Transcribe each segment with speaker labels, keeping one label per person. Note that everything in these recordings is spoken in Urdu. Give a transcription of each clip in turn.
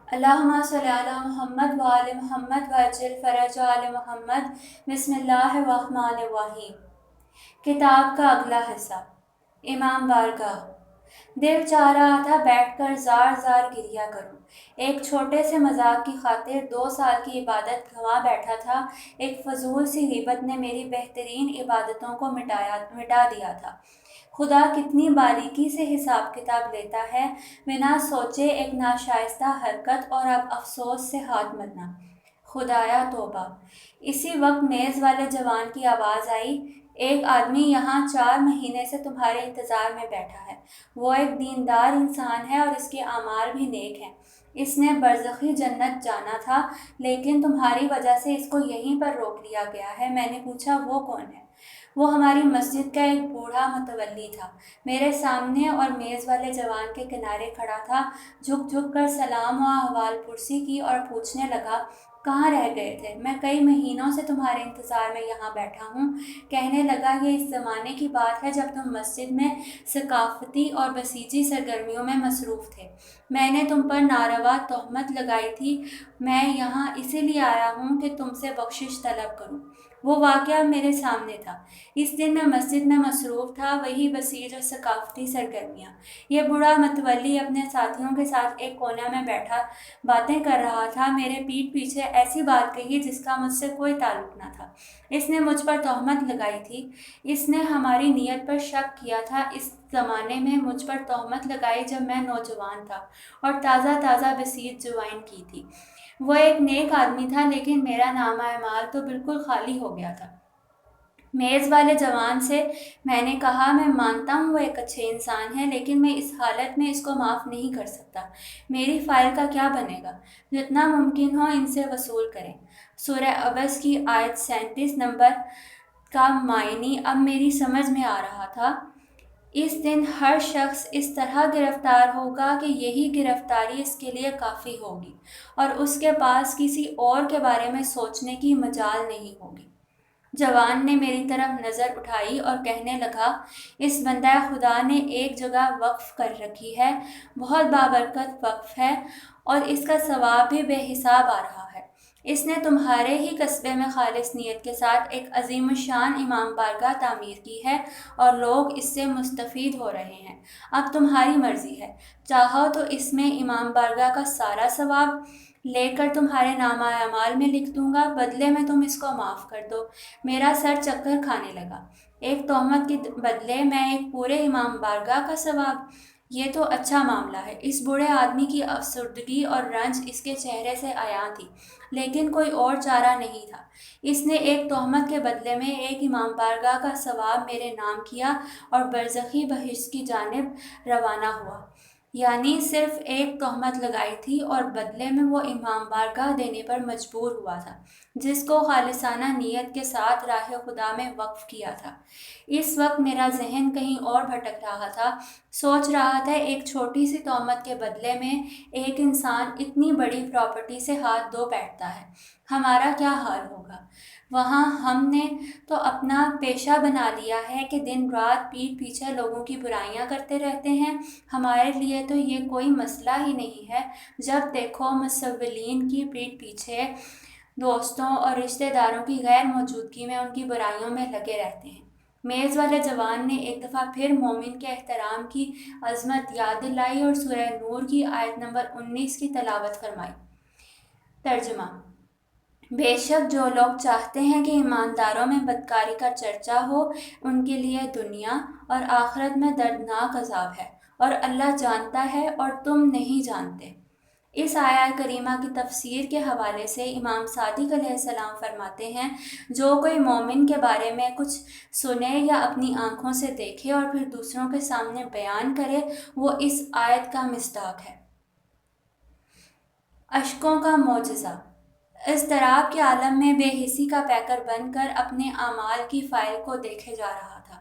Speaker 1: اللہم صلی علی محمد وآل محمد وعجل فرج آل محمد۔ بسم اللہ الرحمن الرحیم۔ کتاب کا اگلا حصہ۔ امام بارگاہ۔ دل چاہ رہا تھا بیٹھ کر زار زار گریہ کروں۔ ایک چھوٹے سے مذاق کی خاطر 2 سال کی عبادت گنوا بیٹھا تھا۔ ایک فضول سی غیبت نے میری بہترین عبادتوں کو مٹا دیا تھا۔ خدا کتنی باریکی سے حساب کتاب لیتا ہے، بنا سوچے ایک ناشائستہ حرکت اور اب افسوس سے ہاتھ ملنا۔ خدایا توبہ۔ اسی وقت میز والے جوان کی آواز آئی، ایک آدمی یہاں 4 مہینے سے تمہارے انتظار میں بیٹھا ہے۔ وہ ایک دیندار انسان ہے اور اس کے اعمال بھی نیک ہیں۔ اس نے برزخی جنت جانا تھا، لیکن تمہاری وجہ سے اس کو یہیں پر روک لیا گیا ہے۔ میں نے پوچھا، وہ کون ہے؟ وہ ہماری مسجد کا ایک بوڑھا متولی تھا۔ میرے سامنے اور میز والے جوان کے کنارے کھڑا تھا، جھک جھک کر سلام و احوال پرسی کی اور پوچھنے لگا، کہاں رہ گئے تھے؟ میں کئی مہینوں سے تمہارے انتظار میں یہاں بیٹھا ہوں۔ کہنے لگا، یہ اس زمانے کی بات ہے جب تم مسجد میں ثقافتی اور بسیجی سرگرمیوں میں مصروف تھے۔ میں نے تم پر ناروا تہمت لگائی تھی۔ میں یہاں اسی لیے آیا ہوں کہ تم سے بخشش طلب کروں۔ وہ واقعہ میرے سامنے تھا۔ اس دن میں مسجد میں مصروف تھا، وہی بسیج اور ثقافتی سرگرمیاں۔ یہ بوڑھا متولی اپنے ساتھیوں کے ساتھ ایک کونے میں بیٹھا باتیں کر رہا تھا۔ میرے پیٹھ پیچھے ایسی بات کہی جس کا مجھ سے کوئی تعلق نہ تھا۔ اس نے مجھ پر تہمت لگائی تھی۔ اس نے ہماری نیت پر شک کیا تھا۔ اس زمانے میں مجھ پر تہمت لگائی جب میں نوجوان تھا اور تازہ تازہ بسیج جوائن کی تھی۔ وہ ایک نیک آدمی تھا، لیکن میرا نامہ اعمال تو بالکل خالی ہو گیا تھا۔ میز والے جوان سے میں نے کہا، میں مانتا ہوں وہ ایک اچھے انسان ہے، لیکن میں اس حالت میں اس کو معاف نہیں کر سکتا۔ میری فائل کا کیا بنے گا؟ جتنا ممکن ہو ان سے وصول کریں۔ سورہ عبس کی آیت 37 نمبر کا معنی اب میری سمجھ میں آ رہا تھا۔ اس دن ہر شخص اس طرح گرفتار ہوگا کہ یہی گرفتاری اس کے لیے کافی ہوگی اور اس کے پاس کسی اور کے بارے میں سوچنے کی مجال نہیں ہوگی۔ جوان نے میری طرف نظر اٹھائی اور کہنے لگا، اس بندہ خدا نے ایک جگہ وقف کر رکھی ہے، بہت بابرکت وقف ہے، اور اس کا ثواب بھی بے حساب آ رہا ہے۔ اس نے تمہارے ہی قصبے میں خالص نیت کے ساتھ ایک عظیم الشان امام بارگاہ تعمیر کی ہے اور لوگ اس سے مستفید ہو رہے ہیں۔ اب تمہاری مرضی ہے، چاہو تو اس میں امام بارگاہ کا سارا ثواب لے کر تمہارے نامہ اعمال میں لکھ دوں گا، بدلے میں تم اس کو معاف کر دو۔ میرا سر چکر کھانے لگا۔ ایک تہمت کے بدلے میں ایک پورے امام بارگاہ کا ثواب؟ یہ تو اچھا معاملہ ہے۔ اس بوڑھے آدمی کی افسردگی اور رنج اس کے چہرے سے عیاں تھی، لیکن کوئی اور چارہ نہیں تھا۔ اس نے ایک تہمت کے بدلے میں ایک امام بارگاہ کا ثواب میرے نام کیا اور برزخی بہشت کی جانب روانہ ہوا۔ یعنی صرف ایک تہمت لگائی تھی اور بدلے میں وہ امام بارگاہ دینے پر مجبور ہوا تھا، جس کو خالصانہ نیت کے ساتھ راہ خدا میں وقف کیا تھا۔ اس وقت میرا ذہن کہیں اور بھٹک رہا تھا۔ سوچ رہا تھا، ایک چھوٹی سی تہمت کے بدلے میں ایک انسان اتنی بڑی پراپرٹی سے ہاتھ دھو بیٹھتا ہے، ہمارا کیا حال ہوگا؟ وہاں ہم نے تو اپنا پیشہ بنا لیا ہے کہ دن رات پیٹھ پیچھے لوگوں کی برائیاں کرتے رہتے ہیں۔ ہمارے لیے تو یہ کوئی مسئلہ ہی نہیں ہے۔ جب دیکھو مسولین کی پیٹھ پیچھے دوستوں اور رشتہ داروں کی غیر موجودگی میں ان کی برائیوں میں لگے رہتے ہیں۔ میز والے جوان نے ایک دفعہ پھر مومن کے احترام کی عظمت یاد دلائی اور سورہ نور کی آیت نمبر 19 کی تلاوت فرمائی۔ ترجمہ: بے شک جو لوگ چاہتے ہیں کہ ایمانداروں میں بدکاری کا چرچا ہو، ان کے لیے دنیا اور آخرت میں دردناک عذاب ہے، اور اللہ جانتا ہے اور تم نہیں جانتے۔ اس آیت کریمہ کی تفسیر کے حوالے سے امام صادق علیہ السلام فرماتے ہیں، جو کوئی مومن کے بارے میں کچھ سنے یا اپنی آنکھوں سے دیکھے اور پھر دوسروں کے سامنے بیان کرے، وہ اس آیت کا مصداق ہے۔ اشکوں کا معجزہ۔ اضطراب کے عالم میں بے حسی کا پیکر بن کر اپنے اعمال کی فائل کو دیکھے جا رہا تھا۔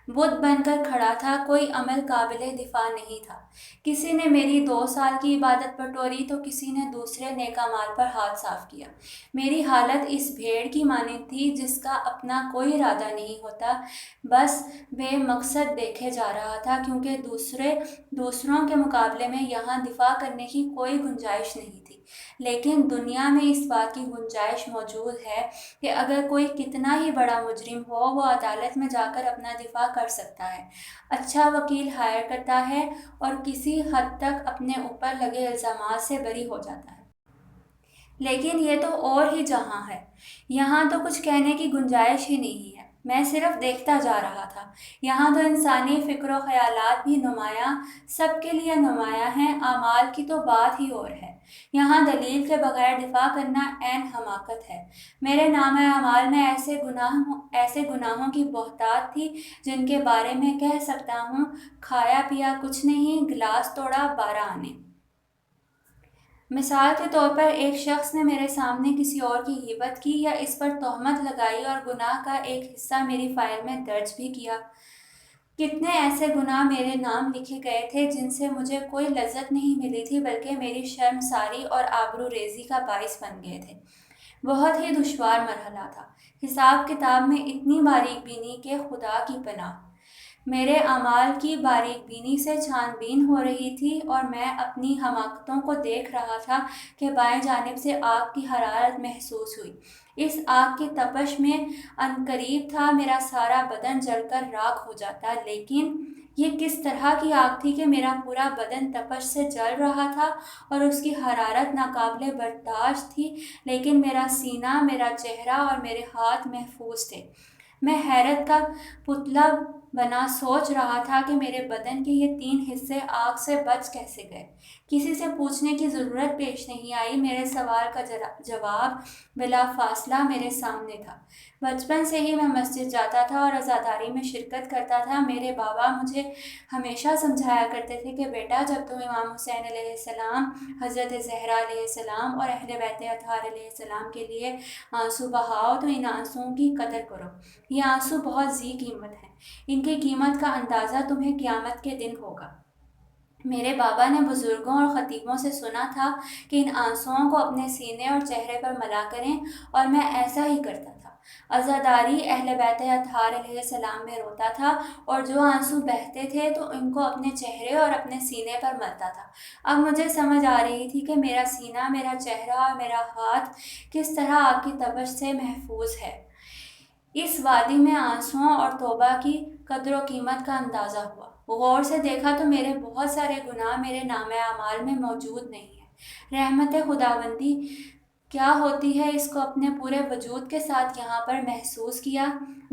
Speaker 1: بت بن کر کھڑا تھا، کوئی عمل قابل دفاع نہیں تھا۔ کسی نے میری 2 سال کی عبادت بٹوری تو کسی نے دوسرے نیک اعمال پر ہاتھ صاف کیا۔ میری حالت اس بھیڑ کی مانند تھی جس کا اپنا کوئی ارادہ نہیں ہوتا، بس بے مقصد دیکھے جا رہا تھا، کیونکہ دوسروں کے مقابلے میں یہاں دفاع کرنے کی کوئی گنجائش نہیں تھی۔ لیکن دنیا میں اس بات کی گنجائش موجود ہے کہ اگر کوئی کتنا ہی بڑا مجرم ہو، وہ عدالت میں جا کر اپنا دفاع کر سکتا ہے، اچھا وکیل ہائر کرتا ہے اور کسی حد تک اپنے اوپر لگے الزامات سے بری ہو جاتا ہے۔ لیکن یہ تو اور ہی جہاں ہے، یہاں تو کچھ کہنے کی گنجائش ہی نہیں ہے۔ میں صرف دیکھتا جا رہا تھا۔ یہاں تو انسانی فکر و خیالات بھی نمایاں، سب کے لیے نمایاں ہیں، اعمال کی تو بات ہی اور ہے۔ یہاں دلیل کے بغیر دفاع کرنا عین حماقت ہے۔ میرے نامہ اعمال میں ایسے گناہوں کی بہتات تھی جن کے بارے میں کہہ سکتا ہوں، کھایا پیا کچھ نہیں، گلاس توڑا 12 آنے۔ مثال کے طور پر ایک شخص نے میرے سامنے کسی اور کی غیبت کی یا اس پر تہمت لگائی اور گناہ کا ایک حصہ میری فائل میں درج بھی کیا۔ کتنے ایسے گناہ میرے نام لکھے گئے تھے جن سے مجھے کوئی لذت نہیں ملی تھی، بلکہ میری شرمساری اور آبرو ریزی کا باعث بن گئے تھے۔ بہت ہی دشوار مرحلہ تھا۔ حساب کتاب میں اتنی باریک بینی کہ خدا کی پناہ۔ میرے اعمال کی باریک بینی سے چھان بین ہو رہی تھی اور میں اپنی حماقتوں کو دیکھ رہا تھا کہ بائیں جانب سے آگ کی حرارت محسوس ہوئی۔ اس آگ کی تپش میں عنقریب تھا میرا سارا بدن جل کر راکھ ہو جاتا، لیکن یہ کس طرح کی آگ تھی کہ میرا پورا بدن تپش سے جل رہا تھا اور اس کی حرارت ناقابل برداشت تھی، لیکن میرا سینہ، میرا چہرہ اور میرے ہاتھ محفوظ تھے۔ میں حیرت کا پتلا بنا سوچ رہا تھا کہ میرے بدن کے یہ 3 حصے آگ سے بچ کیسے گئے۔ کسی سے پوچھنے کی ضرورت پیش نہیں آئی، میرے سوال کا جواب بلا فاصلہ میرے سامنے تھا۔ بچپن سے ہی میں مسجد جاتا تھا اور عزاداری میں شرکت کرتا تھا۔ میرے بابا مجھے ہمیشہ سمجھایا کرتے تھے کہ بیٹا، جب تم امام حسین علیہ السلام، حضرت زہرا علیہ السلام اور اہل بیت اطہار علیہ السلام کے لیے آنسو بہاؤ تو ان آنسوؤں کی قدر کرو۔ یہ آنسو بہت ذی قیمت ہیں، ان کی قیمت کا اندازہ تمہیں قیامت کے دن ہوگا۔ میرے بابا نے بزرگوں اور خطیبوں سے سنا تھا کہ ان آنسوؤں کو اپنے سینے اور چہرے پر ملا کریں، اور میں ایسا ہی کرتا تھا۔ عزاداری اہل بیت اطہار علیہ السلام میں روتا تھا اور جو آنسو بہتے تھے تو ان کو اپنے چہرے اور اپنے سینے پر ملتا تھا۔ اب مجھے سمجھ آ رہی تھی کہ میرا سینہ، میرا چہرہ اور میرا ہاتھ کس طرح آگ کی تپش سے محفوظ ہے۔ اس وادی میں آنسوؤں اور توبہ کی قدر و قیمت کا اندازہ ہوا۔ غور سے دیکھا تو میرے بہت سارے گناہ میرے نامہ اعمال میں موجود نہیں ہیں۔ رحمت خداوندی کیا ہوتی ہے، اس کو اپنے پورے وجود کے ساتھ یہاں پر محسوس کیا۔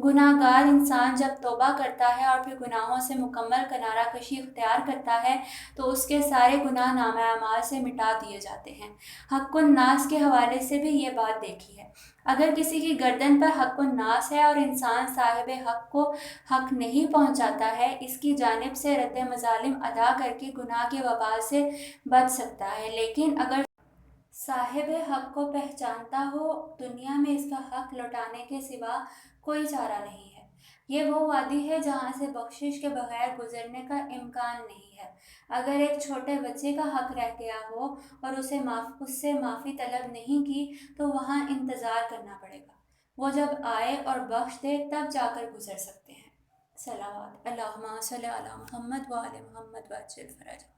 Speaker 1: گناہ گار انسان جب توبہ کرتا ہے اور پھر گناہوں سے مکمل کنارہ کشی اختیار کرتا ہے تو اس کے سارے گناہ نامہ اعمال سے مٹا دیے جاتے ہیں۔ حق الناس کے حوالے سے بھی یہ بات دیکھی ہے۔ اگر کسی کی گردن پر حق الناس ہے اور انسان صاحب حق کو حق نہیں پہنچاتا ہے، اس کی جانب سے رد مظالم ادا کر کے گناہ کے وبال سے بچ سکتا ہے، لیکن اگر صاحب حق کو پہچانتا ہو، دنیا میں اس کا حق لوٹانے کے سوا کوئی چارہ نہیں ہے۔ یہ وہ وادی ہے جہاں سے بخشش کے بغیر گزرنے کا امکان نہیں ہے۔ اگر ایک چھوٹے بچے کا حق رہ گیا ہو اور اس سے معافی طلب نہیں کی تو وہاں انتظار کرنا پڑے گا، وہ جب آئے اور بخش دے تب جا کر گزر سکتے ہیں۔ صلوات اللہم صلی علی محمد وآل محمد وعجل فرجہ۔